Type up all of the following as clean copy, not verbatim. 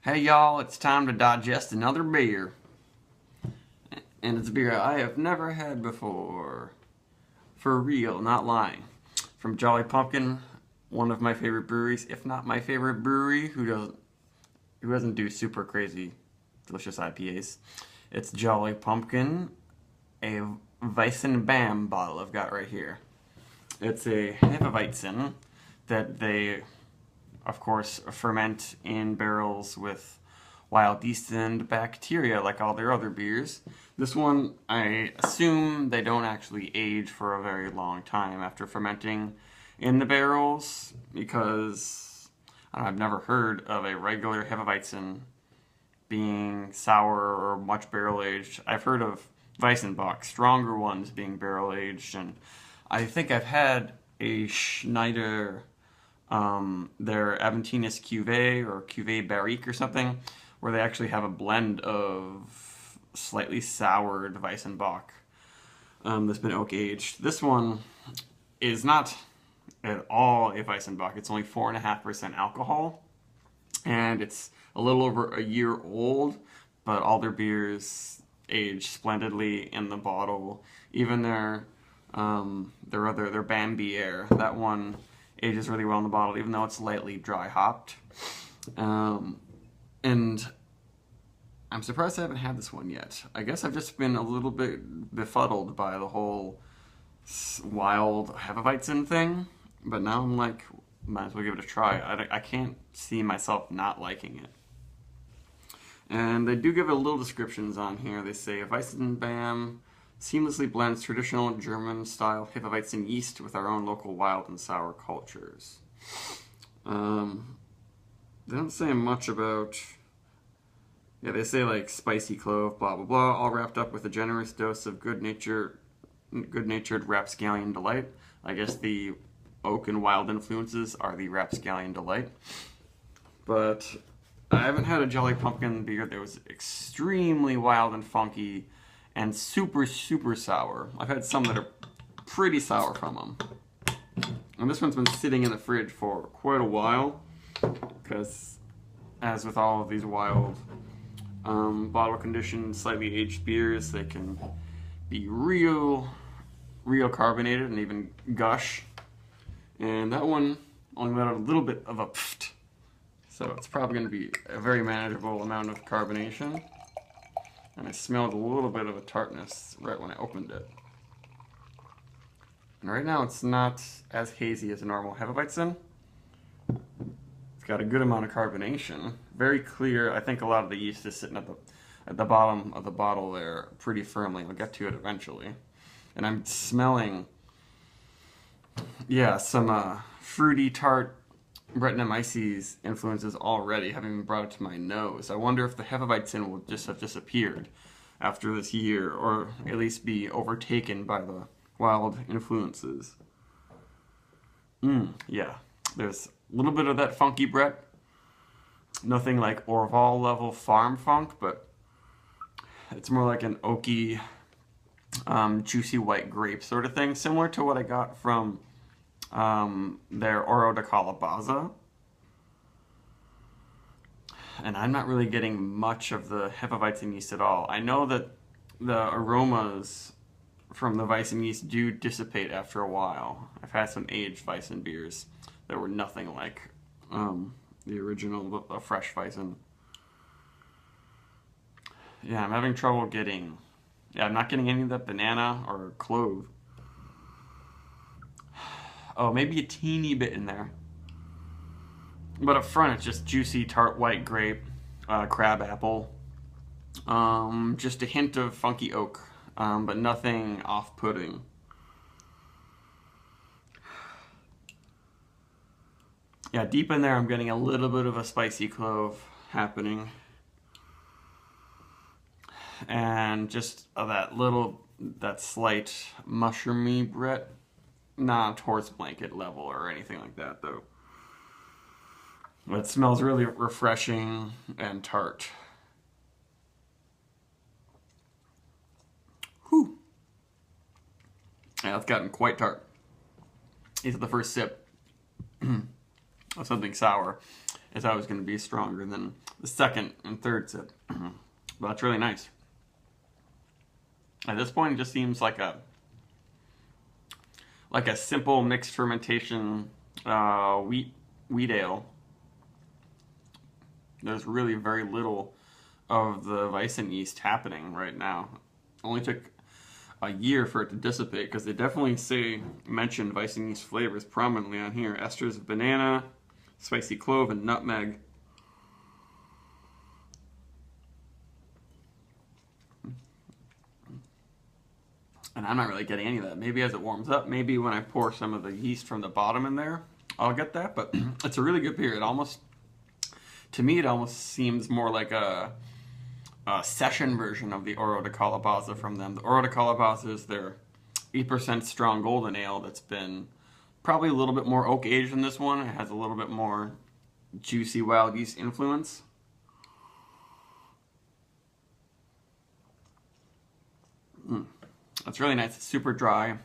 Hey y'all, it's time to digest another beer. And it's a beer I have never had before. For real, not lying. From Jolly Pumpkin, one of my favorite breweries, if not my favorite brewery, who doesn't do super crazy delicious IPAs. It's Jolly Pumpkin, a Weizen Bam bottle I've got right here. It's a hefeweizen that they, of course, ferment in barrels with wild yeast and bacteria like all their other beers. This one, I assume they don't actually age for a very long time after fermenting in the barrels because I've never heard of a regular hefeweizen being sour or much barrel aged. I've heard of Weizenbock, stronger ones being barrel aged, and I think I've had a Schneider, their Aventinus Cuvée or Cuvée Barrique or something, where they actually have a blend of slightly soured Weizenbock that's been oak aged. This one is not at all a Weizenbock. It's only 4.5% alcohol, and it's a little over a year old, but all their beers age splendidly in the bottle. Even their Biere, that one ages really well in the bottle, even though it's lightly dry hopped. And I'm surprised I haven't had this one yet. I guess I've just been a little bit befuddled by the whole wild Hefeweizen thing, but now I'm like, might as well give it a try. I can't see myself not liking it. And they do give a little descriptions on here. They say, Weizenbam seamlessly blends traditional German-style Hefeweizen yeast with our own local wild and sour cultures. They don't say much about... Yeah, they say like spicy clove, blah blah blah, all wrapped up with a generous dose of good-natured rapscallion delight. I guess the oak and wild influences are the rapscallion delight. But I haven't had a Jolly Pumpkin beer that was extremely wild and funky and super, super sour. I've had some that are pretty sour from them. And this one's been sitting in the fridge for quite a while, because as with all of these wild bottle conditioned, slightly aged beers, they can be real carbonated and even gush. And that one only let out a little bit of a pft. So it's probably going to be a very manageable amount of carbonation. And I smelled a little bit of a tartness right when I opened it. And right now it's not as hazy as a normal Hefeweizen. It's got a good amount of carbonation. Very clear. I think a lot of the yeast is sitting at the bottom of the bottle there pretty firmly. I'll get to it eventually. And I'm smelling, yeah, some fruity, tart Brettanomyces influences already, having been brought it to my nose. I wonder if the Hefeweizen will just have disappeared after this year, or at least be overtaken by the wild influences. Yeah, there's a little bit of that funky Brett. Nothing like Orval level farm funk, but it's more like an oaky, juicy white grape sort of thing, similar to what I got from their Oro de Calabaza. And I'm not really getting much of the Hefeweizen yeast at all. I know that the aromas from the Weizen yeast do dissipate after a while. I've had some aged Weizen beers that were nothing like the original, fresh Weizen. Yeah, I'm having trouble getting... Yeah, I'm not getting any of that banana or clove. Oh, maybe a teeny bit in there. But up front, it's just juicy, tart white grape, crab apple. Just a hint of funky oak, but nothing off-putting. Yeah, deep in there, I'm getting a little bit of a spicy clove happening. And just that slight mushroomy Brett. Not horse blanket level or anything like that, though. But it smells really refreshing and tart. Whew. Yeah, it's gotten quite tart. These are the first sip of something sour. is always going to be stronger than the second and third sip. But that's really nice. At this point, it just seems like a simple mixed fermentation wheat ale. There's really very little of the Weizen yeast happening right now. Only took a year for it to dissipate, because they definitely mention Weizen yeast flavors prominently on here. Esters of banana, spicy clove, and nutmeg. And I'm not really getting any of that. Maybe as it warms up, maybe when I pour some of the yeast from the bottom in there, I'll get that. But it's a really good beer. To me, it almost seems more like a session version of the Oro de Calabaza from them. The Oro de Calabaza is their 8% strong golden ale that's been probably a little bit more oak aged than this one. It has a little bit more juicy wild yeast influence. It's really nice. It's super dry.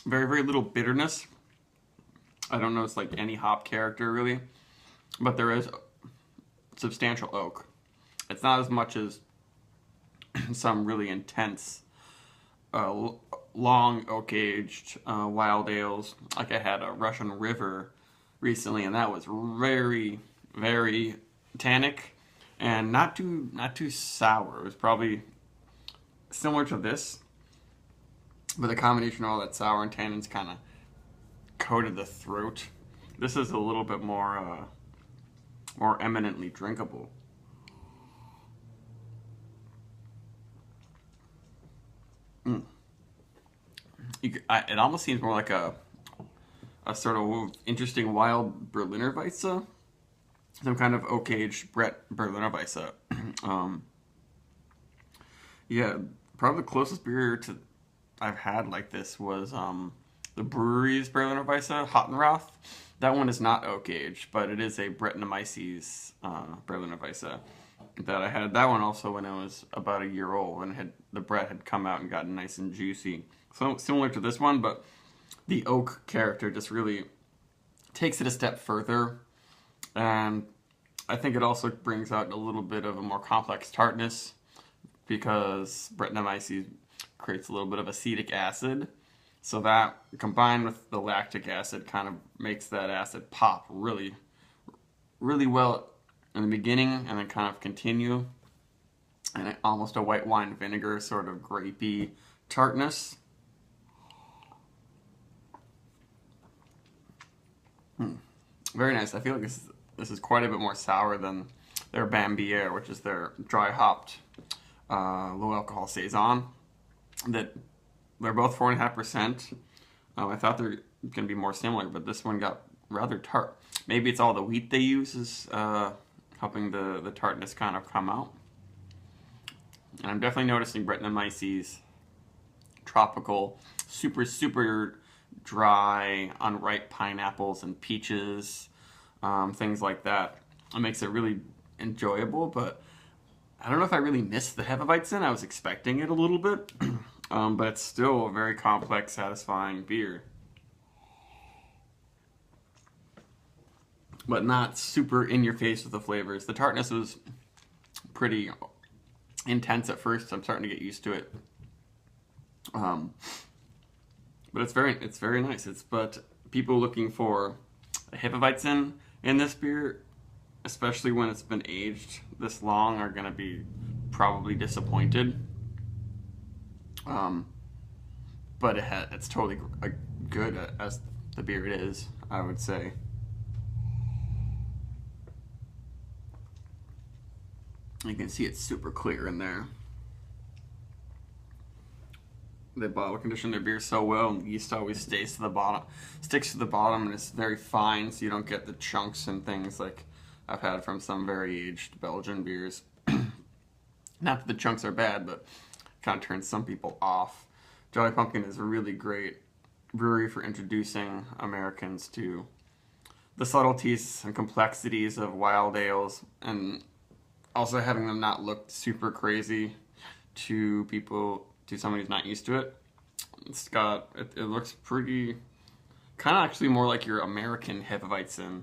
Very, very little bitterness. I don't notice like any hop character really, but there is substantial oak. It's not as much as some really intense, long oak-aged wild ales. Like I had a Russian River recently, and that was very, very tannic and not too sour. It was probably similar to this, but the combination of all that sour and tannins kind of coated the throat. This is a little bit more eminently drinkable. It almost seems more like a sort of interesting wild Berliner Weisse, some kind of oak-aged Berliner Weisse. Yeah, probably the closest beer I've had like this was the brewery's Berliner Weisse, Hottenroth. That one is not oak-aged, but it is a Brettanomyces Berliner Weisse that I had. That one also when I was about a year old, and the Brett had come out and gotten nice and juicy. So similar to this one, but the oak character just really takes it a step further. And I think it also brings out a little bit of a more complex tartness, because Brettanomyces creates a little bit of acetic acid. So that, combined with the lactic acid, kind of makes that acid pop really, really well in the beginning, and then kind of continue. And almost a white wine vinegar sort of grapey tartness. Very nice. I feel like this is quite a bit more sour than their Biere, which is their dry hopped low alcohol saison. That they're both 4.5%. I thought they're going to be more similar, but this one got rather tart. Maybe it's all the wheat they use is helping the tartness kind of come out. And I'm definitely noticing Brettanomyces tropical, super, super dry, unripe pineapples and peaches, things like that. It makes it really enjoyable, but I don't know if I really missed the hefeweizen. I was expecting it a little bit, but it's still a very complex, satisfying beer. But not super in your face with the flavors. The tartness was pretty intense at first. So I'm starting to get used to it. But it's very nice. But people looking for a hefeweizen in this beer, especially when it's been aged this long, are going to be probably disappointed. But it's totally good as the beer it is, I would say. You can see it's super clear in there. They bottle condition their beer so well, and yeast always sticks to the bottom, and it's very fine, so you don't get the chunks and things like I've had from some very aged Belgian beers. Not that the chunks are bad, but it kind of turns some people off. Jolly Pumpkin is a really great brewery for introducing Americans to the subtleties and complexities of wild ales, and also having them not look super crazy to somebody who's not used to it. It looks pretty, kind of actually more like your American hefeweizen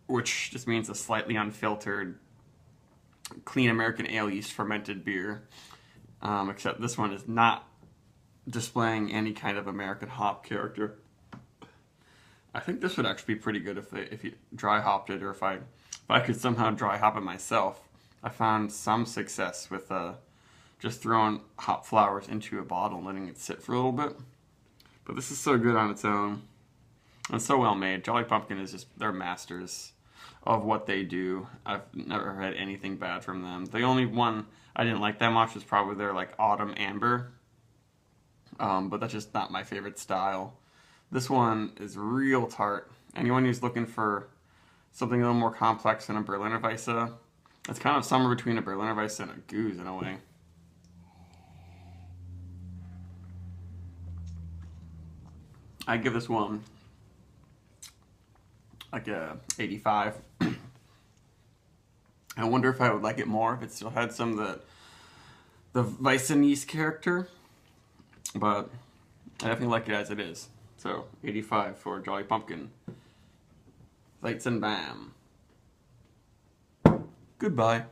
which just means a slightly unfiltered, clean American ale yeast fermented beer. Except this one is not displaying any kind of American hop character. I think this would actually be pretty good if you dry hopped it, or if I could somehow dry hop it myself. I found some success with just throwing hop flowers into a bottle and letting it sit for a little bit. But this is so good on its own. And so well made. Jolly Pumpkin is just, they're masters of what they do. I've never had anything bad from them. The only one I didn't like that much was probably their like Autumn Amber. But that's just not my favorite style. This one is real tart. Anyone who's looking for something a little more complex than a Berliner Weisse, it's kind of somewhere between a Berliner Weisse and a Goose in a way. I give this one like a 85. I wonder if I would like it more if it still had some of the Weizen yeast character, but I definitely like it as it is. So 85 for Jolly Pumpkin. Lights and bam. Goodbye.